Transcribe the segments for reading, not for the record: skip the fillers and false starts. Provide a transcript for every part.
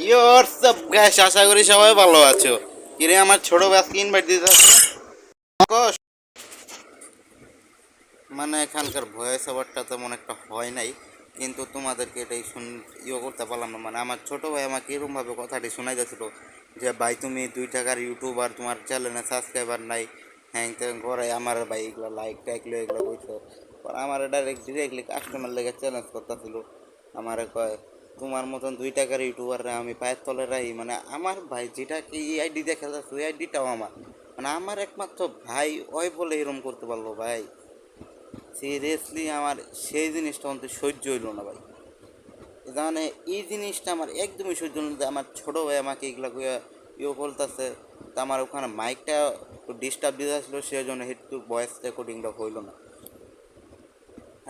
Your সব gas, আশা করি সবাই ভালো আছো। কিরে আমার ছোট ব্যাসকে ইনভাইট দিতে আসছো? মানে এখানকার ভয়েস ওভারটা তেমন একটা হয় নাই, কিন্তু তোমাদেরকে এটাই করতে পারলাম না। মানে আমার ছোট ভাই আমাকে এরকমভাবে কথাটি শোনাই যাচ্ছিল যে ভাই তুমি 2 টাকার ইউটিউবার, তোমার চ্যানেলে সাবস্ক্রাইবার নাই, হ্যাং ত্যাং করে আমার ভাই এগুলো লাইক টাইক এগুলো কইছে। আমার ডিরেক্টলি কাস্টমার লেগে চ্যালেঞ্জ করতেছিল। আমারে কয় তোমার মতন 2 টাকার ইউটিউবাররা আমি পায়ের তলে রাখি। মানে আমার ভাই যেটাকে এই আইডি দেখা যাচ্ছে ওই আইডিটাও আমার, মানে আমার একমাত্র ভাই ওই বলে এরম করতে পারলো ভাই। সিরিয়াসলি আমার সেই জিনিসটা অন্তত সহ্য হইল না ভাই। মানে এই জিনিসটা আমার একদমই সহ্য হইল না। আমার ছোটো ভাই আমাকে এগুলো বলতেছে, তা আমার ওখানে মাইকটা ডিস্টার্ব দিয়ে আসলো, সেই জন্য একটু ভয়েস রেকর্ডিংটা হইলো না।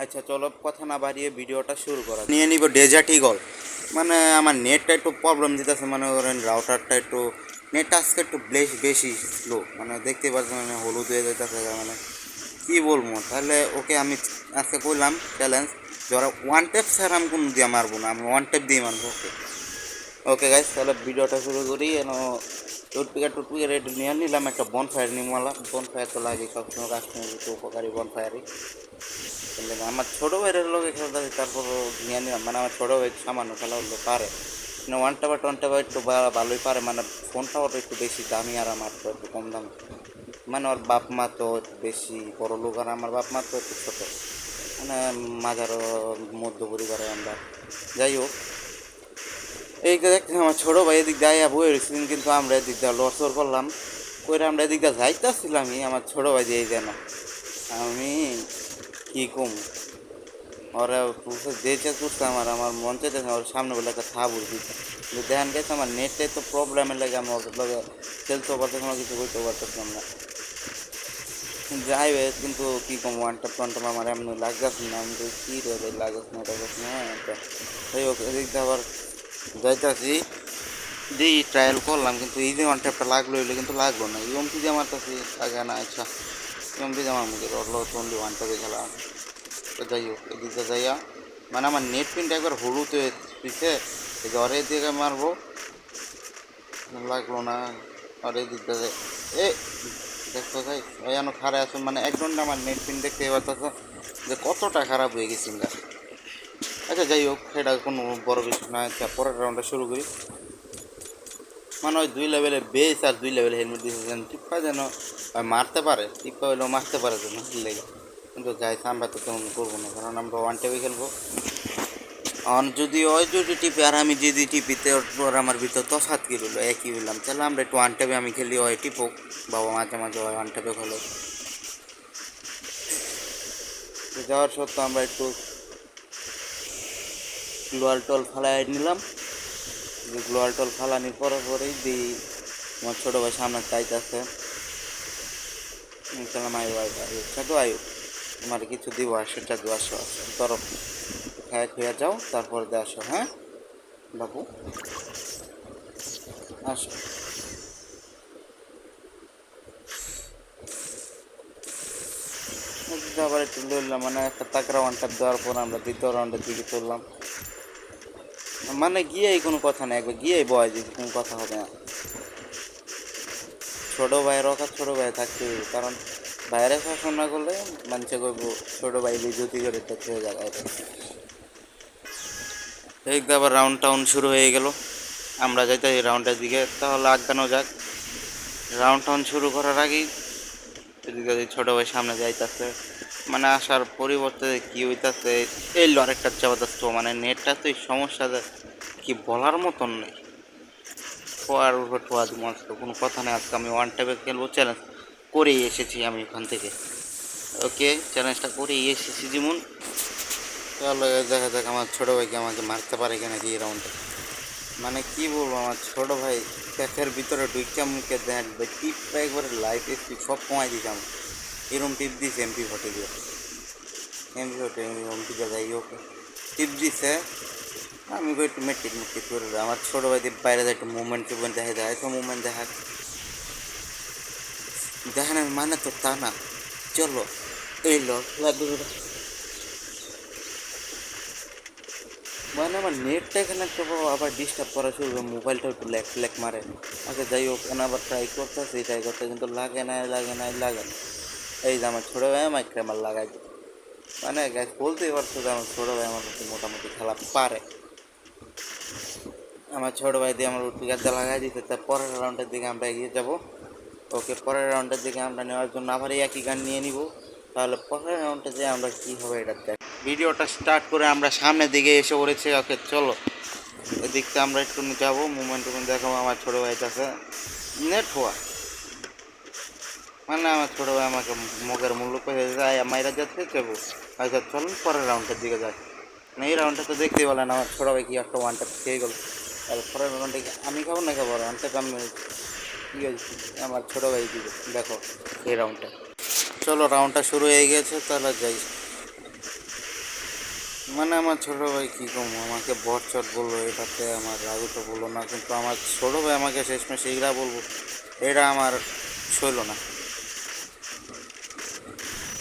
আচ্ছা চলো কথা না বাড়িয়ে ভিডিওটা শুরু করা নিয়ে নিব ডেজার্ট ইগল। মানে আমার নেটটা একটু প্রবলেম দিতেছে, মনে করেন রাউটারটা একটু, নেটটা আজকে একটু বেশি স্লো, মানে দেখতে পাচ্ছেন মানে হলুদ হয়ে যেতেছে। মানে কী বলবো, তাহলে ওকে আমি আজকে করলাম চ্যালেঞ্জ যে ওরা ওয়ান টেপ স্যার আমি কোনো দিয়ে মারবো না, আমি ওয়ান টেপ দিয়ে মারবো। ওকে ওকে গাইস, তাহলে ভিডিওটা শুরু করি। টুটপিকা রেডি নিয়ে নিলাম, একটা বনফায়ার নিমওয়ালা। বনফায়ার তো লাগে সবসময়, কাশ্মীর একটু উপকারী বনফায়ারই। আমার ছোটো ভাইয়ের লোকে খেলতে আছে, তারপরও নিয়ে নিলাম। মানে আমার ছোটো ভাই সামান্য খেলা হলো পারে, মানে ওয়ান টেপা একটু ভালোই পারে। মানে ফোনটাও একটু বেশি দামি আর আমার তো একটু কম দামি। মানে ওর বাপ মা তো একটু বেশি বড় লোক আর আমার বাপ মা তো একটু ছোটো, মানে মাঝারও মধ্য পরিবারে আমরা। যাই হোক, এই দেখছি আমার ছোটো ভাই এদিক দিয়ে বয়ে রয়েছিলেন, কিন্তু আমরা এদিক দিয়ে লড়চড় করলাম করে আমরা এদিক দিয়ে যাইতেছিলামই, আমার ছোটো ভাই দিয়ে যেন আমি কী কম ওরা যেটা করছে আমার মন চাইতেছে ওর সামনে বলে একটা থাবুর দিতে। কিন্তু দেখেন গেছে আমার নেটে তো প্রবলেমের লাগে, আমি ওর লগে খেলতেও পারতেছি না, কিছু করতেও পারতেছিলাম না। যাই হোক, কিন্তু কী কম ওয়ান টেপ আমার এমনি লাগতেছে না। আমি তো কী রে ভাই লাগছে না, এটা করছে না এটা। যাই হোক, এদিক দিয়ে আবার যাইতেছি, দিই ট্রায়াল করলাম, কিন্তু এই যে ওয়ান টেপটা লাগলো এলে কিন্তু লাগলো না। ইউএমপি দিয়ে আমার কাছে লাগে না। আচ্ছা ইউএমপি দিয়ে আমার মুখে রটলো অনলি ওয়ান টেপে খেলা। তো যাই হোক, এদিকে যাইয়া মানে আমার নেট প্রিন্ট একবার হলুদ হয়ে দিচ্ছে, জ্বরে দিকে মারবো, লাগলো না। আর এদিকে এ দেখতে যাই এনো খারাপ আছে, মানে 1 ঘন্টা আমার নেট প্রিন্ট দেখতে এবার যে কতটা খারাপ হয়ে গেছি গা। আচ্ছা যাই হোক, সেটা কোনো বড় বিষয় না। আচ্ছা পরের রাউন্ডটা শুরু করি। মানে ওই 2 লেভেলের বেস আর 2 লেভেলের হেলমেট দিয়েছেন, টিপ্পা যেন মারতে পারে, টিপ্পা হইলেও মারতে পারে যেন লেগে। কিন্তু যাই আমরা তো তেমন করবো না, কারণ আমরা ওয়ান টেপে খেলবো। আর যদি ওই যদি টিপি আর আমি যদি টিপিতে ওর আমার ভিতর তফাৎ কি রইলো, একই হইলাম। তাহলে আমরা একটু ওয়ান টেপে আমি খেলি, হয় টিপোক, বাবা মাঝে মাঝে হয় ওয়ান টেপে খেলো। তো যাওয়ার সত্ত্বেও আমরা একটু গ্লোয়াল টল ফালাই নিলাম। গ্লোয়াল টল ফালানির পরেই দিই আমার ছোটো ভাই সামনে চাইতেছে। সালাম আয়ু আয়ু আয়ু চাদু আয়ু, তোমার কিছু দিব আসো চাদু, আসো আসো ধরো, খায় খুঁয়া যাও, তারপর দিয়ে আসো। হ্যাঁ বাবু আসো। আবার একটু লড়লাম, মানে একটা তাকরা ওয়ান ট্যাপ দেওয়ার পর আমরা দ্বিতীয় রাউন্ডের দিকে চললাম। মানে গিয়েই কোনো কথা নেই, একবার গিয়েই বয় যে কোনো কথা হবে না। ছোটো ভাইয়ের অকাত ছোটো ভাই থাকতে হবে, কারণ বাইরে শাসন না করলে মানুষে করবো ছোটো ভাই বিজ্যুতি করে দেখতে হয়ে যাবে। এই তো আবার রাউন্ড টাউন শুরু হয়ে গেল, আমরা যাইতে এই রাউন্ডের দিকে। তাহলে আগানো যাক। রাউন্ড টাউন শুরু করার আগেই এদিকে ছোটো ভাই সামনে যাইতেছে, মানে আসার পরিবর্তে কী হইতাছে, এই আরেকটা চাপাতেছে। মানে নেটটা তো এই সমস্যা কি বলার মতন নেই। ঠোয়ার উপর ঠোয়া মস্ত কোনো কথা নেই। আজকে আমি ওয়ান টেপে খেলবো, চ্যালেঞ্জ করেই এসেছি আমি ওখান থেকে। ওকে চ্যালেঞ্জটা করেই এসেছি যেমন। তাহলে দেখা যাক আমার ছোটো ভাইকে আমাকে মারতে পারে কিনা কি এই রাউন্ডে। মানে কি বলবো, আমার ছোটো ভাই ক্যাফের ভিতরে ঢুইকা মুখে দেখ ভাই টিপটা একবারে লাইট এসপি সব কমাই দিয়েছে আমার। এরম টিপ দিয়েছে MP40 দিয়ে, MP40 এমপি যাই ওকে টিপ দিছে। আমি একটু মেট্রিক করে দেয় আমার ছোটো ভাইদের বাইরে যায়, একটু মুভমেন্ট টুভমেন্ট দেখা যায়, তো মুভমেন্ট দেখানোর মানে তো তা না। চলো এই লো মানে আমার নেটটা এখানে একটা আবার ডিস্টার্ব করা শুরু করে, মোবাইলটা একটু ল্যাক ফ্ল্যাক মারে। আচ্ছা যাই হোক, এখানে আবার ট্রাই করতে কিন্তু লাগে না। এই যে আমার ছোটো ভাই আমার ক্যামেরা লাগাই দিই। মানে গ্যাস বলতেই পারছো যে আমার ছোটো ভাই আমার কাছে মোটামুটি খেলা পারে। আমার ছোটো ভাই দিয়ে আমার উঠে লাগাই দিতে, তার পরের রাউন্ডের দিকে আমরা এগিয়ে যাব। ওকে, পরের রাউন্ডের দিকে আমরা নেওয়ার জন্য আবার এই একই গান নিয়ে নিব। তাহলে পরের রাউন্ডে যে আমরা কী হবে এটা দেখ। ভিডিওটা স্টার্ট করে আমরা সামনের দিকে এসে পড়েছি। ওকে চলো, এদিকটা আমরা একটু যাবো, মুভমেন্ট দেখাবো। আমার ছোটো ভাই কাছে নেট হওয়া, মানে আমার ছোটো ভাই আমাকে মগের মূল্য পেয়ে যায়, মাইরা যাচ্ছে যাবো। আচ্ছা চলুন পরের রাউন্ডের দিকে যাই। না এই রাউন্ডটা তো দেখতেই বলেন আমার ছোটো ভাই কি একটা ওয়ান ট্যাপ খেয়ে গেল। আর পরের রাউন্ডে আমি খাবো না খাবো, ওয়ান ট্যাপ আমি কী হয়েছি আমার ছোটো ভাই দিবে। দেখো এই রাউন্ডটা, চলো রাউন্ডটা শুরু হয়ে গেছে, তাহলে যাই। মানে আমার ছোটো ভাই কী কম আমাকে বটচট বললো, এটাতে আমার রাগু তো বললো না, কিন্তু আমার ছোটো ভাই আমাকে শেষমেশ এইগুলা বলবো, এটা আমার সইল না।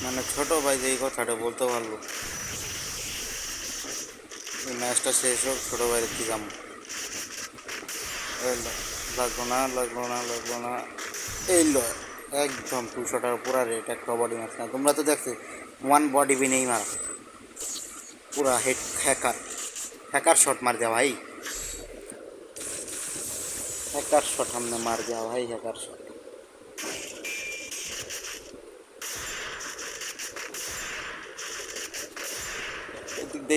মানে ছোটো ভাই যে এই কথাটা বলতে পারলো, এই ম্যাচটা শেষ হোক, ছোটো ভাইয়ের কী কাম। লাগলো না। এই লো, একদম 200টার পুরা রেট, একটা বডি ম্যাচ না। তোমরা তো দেখছো ওয়ান বডি বি নেই মারা, পুরা হেড हैकर शॉट मार दिया भाई, हैकर शॉट हमने मार दिया भाई, हैकर शॉट।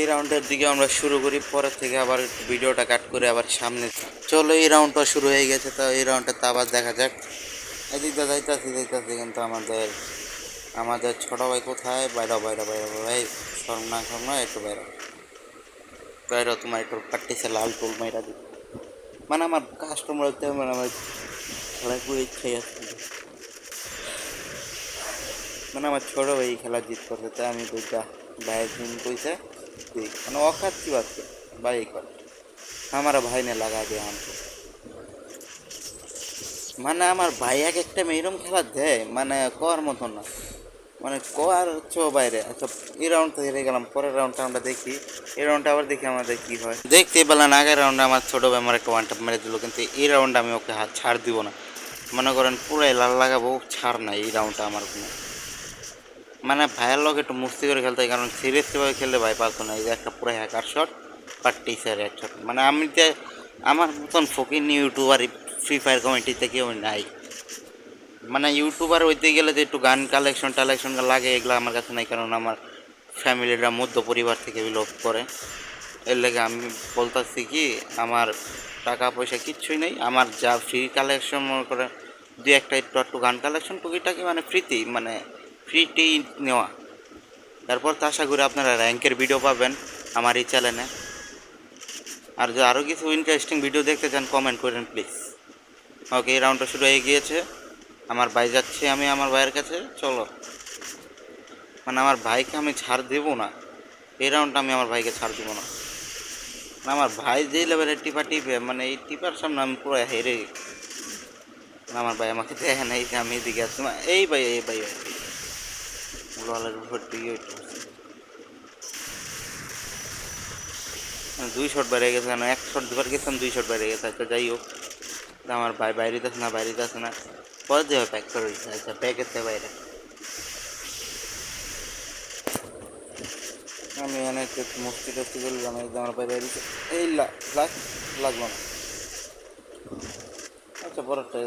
এই রাউন্ডের দিকে আমরা শুরু করি, পরের থেকে আবার ভিডিওটা কাট করে আবার সামনে। চলো এই রাউন্ডটা শুরু হয়ে গেছে, তো এই রাউন্ডটা তো আবার দেখা যাক। এদিকটা যাইতাছি কিন্তু আমাদের ছোটো ভাই কোথায়? বাইরে ভাই, শর্ম না একটু বাইরে তোমার একটু প্র্যাকটিসে লাল টুল মাইরা দিই। মানে আমার কাস্টমার মানে আমার খেলা করে ইচ্ছাই আসছে, মানে আমার ছোটো ভাই খেলা জিত করছে, তাই আমি দুইটা ভাইয়ের দিন কইছে মানে অখাত কি বাচ্চা ভাই কর আমার ভাই নে লাগা দিয়ে আমাকে। মানে আমার ভাই এক একটা মেয়েরম খেলা দেয়, মানে কর মতন না, মানে কর চো বাইরে। আচ্ছা এই রাউন্ডটা হেরে গেলাম, পরের রাউন্ডটা আমরা দেখি। এই রাউন্ডটা আবার দেখি আমাদের কী হয়। দেখতে পেলাম আগের রাউন্ডে আমার ছোটো ভাই আমার একটা ওয়ান ট্যাপ মেরে দিল, কিন্তু এই রাউন্ডে আমি ওকে হাত ছাড় দিব না। মনে করেন পুরাই লাল লাগাবো, ছাড় নাই এই রাউন্ডটা আমার কোনো। মানে ভাইয়ের লোক একটু মুস্তি করে খেলতে হয়, কারণ সিরিয়াসলিভাবে খেললে ভাই পারতো না। এই যে একটা পুরো হ্যাকার শট বা টিচার এক শট, মানে আমি যে আমার মতন ফকির ইউটিউবার ফ্রি ফায়ার কমিটিতে কেউ নাই। মানে ইউটিউবার হইতে গেলে যে একটু গান কালেকশন লাগে, এগুলো আমার কাছে নাই, কারণ আমার ফ্যামিলিরা মধ্য পরিবার থেকে বিলগ করে। এর লেগে আমি বলতেছি কি, আমার টাকা পয়সা কিচ্ছুই নেই, আমার যা ফ্রি কালেকশন মনে করে দুই একটা একটু গান কালেকশন টুকিটাকি, মানে ফ্রিতেই, মানে ফ্রিতেই নেওয়া। তারপর তো আশা করি আপনারা র্যাঙ্কের ভিডিও পাবেন আমার এই চ্যানেলে। আর যদি আরও কিছু ইন্টারেস্টিং ভিডিও দেখতে চান কমেন্ট করেন প্লিজ। ওকে এই রাউন্ডটা শুরু হয়ে গিয়েছে, আমার ভাই যাচ্ছে, আমি আমার ভাইয়ের কাছে। চলো, মানে আমার ভাইকে আমি ছাড় দেব না, এই রাউন্ডটা আমি আমার ভাইকে ছাড় দেবো না। আমার ভাই যেই লেভেলের টিপা টিপে, মানে এই টিপার সামনে আমি পুরো হেরে। আমার ভাই আমাকে দেখে নাই যে আমি এদিকে আসছি, এই ভাই ললের উপর দিকে দুই শট বেড়ে গেছে, কেন এক শট দুবার গেছিলাম, দুই শট বেড়ে গেছে। আচ্ছা যাই হোক, আমার ভাই বাইরে আসে না, পরে দেবে প্যাক করে দিচ্ছে। আচ্ছা প্যাকের থেকে বাইরে আমি অনেক মস্তি টস্তি করলাম, আমার ভাই বাইরে এই লাগলো না। আচ্ছা পরেরটা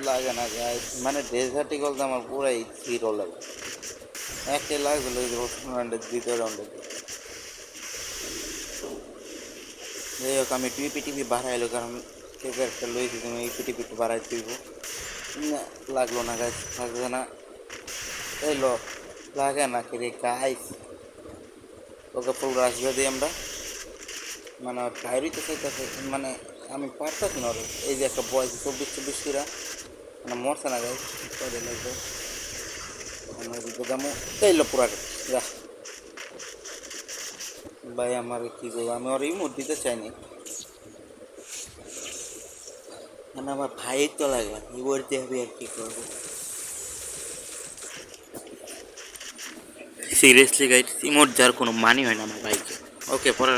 লাগে না গায়ে, মানে ডেজার্টি গলতে আমার পুরাই জিরো লাগে, একটাই লাগলো ওই প্রথম রাউন্ডের, দ্বিতীয় রাউন্ডের। যাই হোক আমি টিপি বাড়াইলো, কারণ কেউ একটা লইছি, তুমি এই টিপি একটু বাড়াই দিব। লাগলো না গাছ, লাগবে না, এলো লাগে না কিরে গাইস। ওকে ফুল রাখবে দিই আমরা, মানে বাইরেই তো চাইতেছে, মানে আমি পারতাছি না। এই যে একটা বয়স 24 কিরা, মানে মরছে না গাইস, কবে লাগবে দামো এইলো পুরা যা। ভাই আমার কী করবো, আমি ওর ইমোট দিতে চাইনি, মানে আমার ভাইয়ের তো লাগে ইমোট দিয়ে আমি আর কী করবো। সিরিয়াসলি গাইস, ইমোট যার কোনো মানি হয় না আমার ভাইকে। ওকে পরে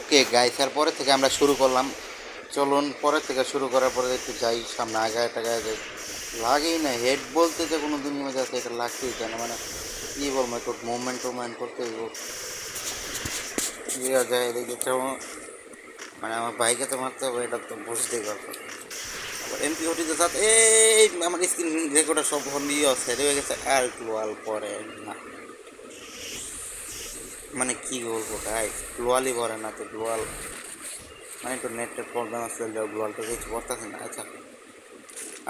ওকে গাইস, আর পরে থেকে আমরা শুরু করলাম। চলুন পরে থেকে শুরু করার পরে একটু যাই সামনে, আগায় টাগায় যাই। লাগেই না, হেড বলতে যে কোনো দিন মধ্যে আছে, এটা লাগতেই চায় না। মানে কী বলবো, একটু মুভমেন্ট করতে ইয়ে যায় এদিকে। মানে আমার বাইকে তো মারতে হবে, এটা তো বুঝতেই পারবো। আবার এমপি ওটিতে সাথে এই আমার স্ক্রিন রেকর্ডার সব ইয়ে সেট হয়ে গেছে, আর গ্লোয়াল পরে না। মানে কি বলবো গাই, গ্লোয়ালই পরে না তো গ্লোয়াল, মানে একটু নেটের প্রবলেম আসলে গ্লোয়ালটা কিছু করতেছে না। আচ্ছা,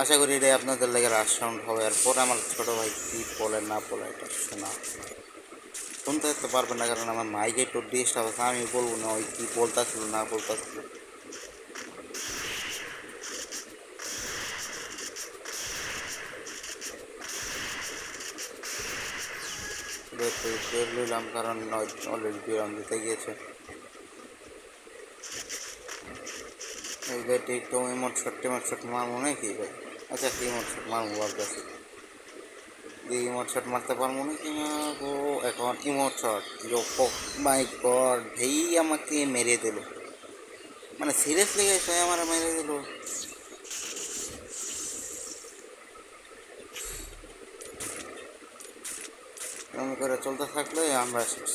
আশা করি এটাই আপনাদের লেগে রাশ সাউন্ড হবে। আর পরে আমার ছোটো ভাই কী বলে না বলে এটা শোনা শুনতে তো পারবেন না, কারণ আমার মাইকে একটু ডিস্টার্ব আছে। আমি বলবো না ওই কী বলতেছিল না বলতেছিল। বের নিলাম কারণ অলরেডি বিরাম দিতে গিয়েছে। এই বেটি একটু ইমোট শট মারবো নাকি ভাই? আচ্ছা, কি ইমোট শট মারবো ভাবতেছি, ইমোট শট মারতে পারবো নাকি মারবো এখন। ইমোট শট, মাই গড, ভাই আমাকে মেরে দিল। মানে সিরিয়াসলি গাইস, ভাই আমার মেরে দিল। এরকম করে চলতে থাকলে আমরা শেষ।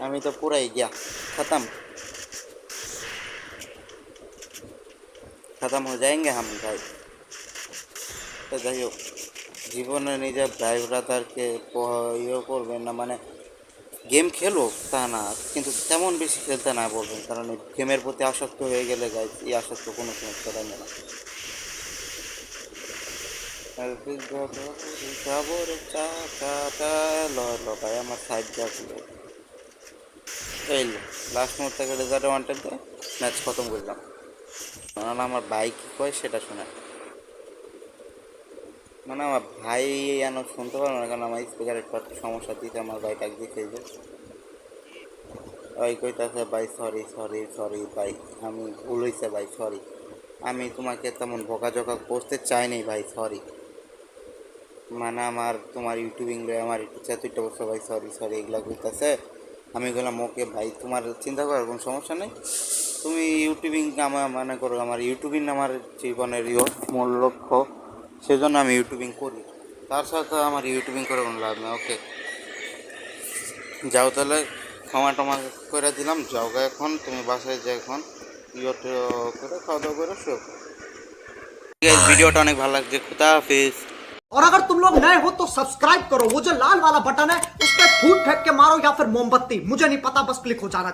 আমি তো পুরাই গিয়া খতম খতম হয়ে যাएंगे हम ভাই। তো যাই হোক, জীবনে নিজের ভাই ব্রাদারকে ইয়ে করবেন না। মানে গেম খেলো তা না, কিন্তু তেমন বেশি খেলতে না বলবেন, কারণ এই গেমের প্রতি আসক্ত হয়ে গেলে গাইজ এই আসক্ত কোনো সময় করা যায় না। ভাই আমার সাইড যাচ্ছিল, এই লাস্ট মুহূর্তে রেজাল্ট ওয়ান্টেড দিয়ে ম্যাচ খতম করলাম। কারণ আমার ভাই কী কয় সেটা শোনে, মানে আমার ভাই যেন শুনতে পারবো না, কারণ আমার স্পিকারের একটু সমস্যা দিতে আমার ভাই ডাক দিয়ে খেয়েছে। ওই কইতাছে ভাই সরি সরি সরি ভাই, আমি ভুল হয়েছে ভাই সরি, আমি তোমাকে তেমন বকাঝকা করতে চাইনি ভাই সরি। মানে আমার তোমার ইউটিউবিং আমার একটু চেতুইটা বসে ভাই সরি সরি এগুলা কইতাছে। আমি বললাম ওকে ভাই, তোমার চিন্তা করার কোনো সমস্যা নেই, তুমি ইউটিউবিং আমার মনে করো আমার ইউটিউবিং আমার জীবনের মূল লক্ষ্য, সেজন্য আমি ইউটিউবিং করি। তার সাথে আমার ইউটিউবিং করে কোনো লাভ নেই। ওকে যাও তাহলে, ক্ষমা টমা করে দিলাম, যাও গা এখন তুমি বাসায় যাও এখন, ইয়ে করে খাওয়া দাওয়া করে শুয়ে। ভিডিওটা অনেক ভালো লাগছে, খুদা হাফিজ। और अगर तुम लोग नए हो तो सब्सक्राइब करो, वो जो लाल वाला बटन है उस पर फूट फेंक के मारो या फिर मोमबत्ती, मुझे नहीं पता, बस क्लिक हो जाना।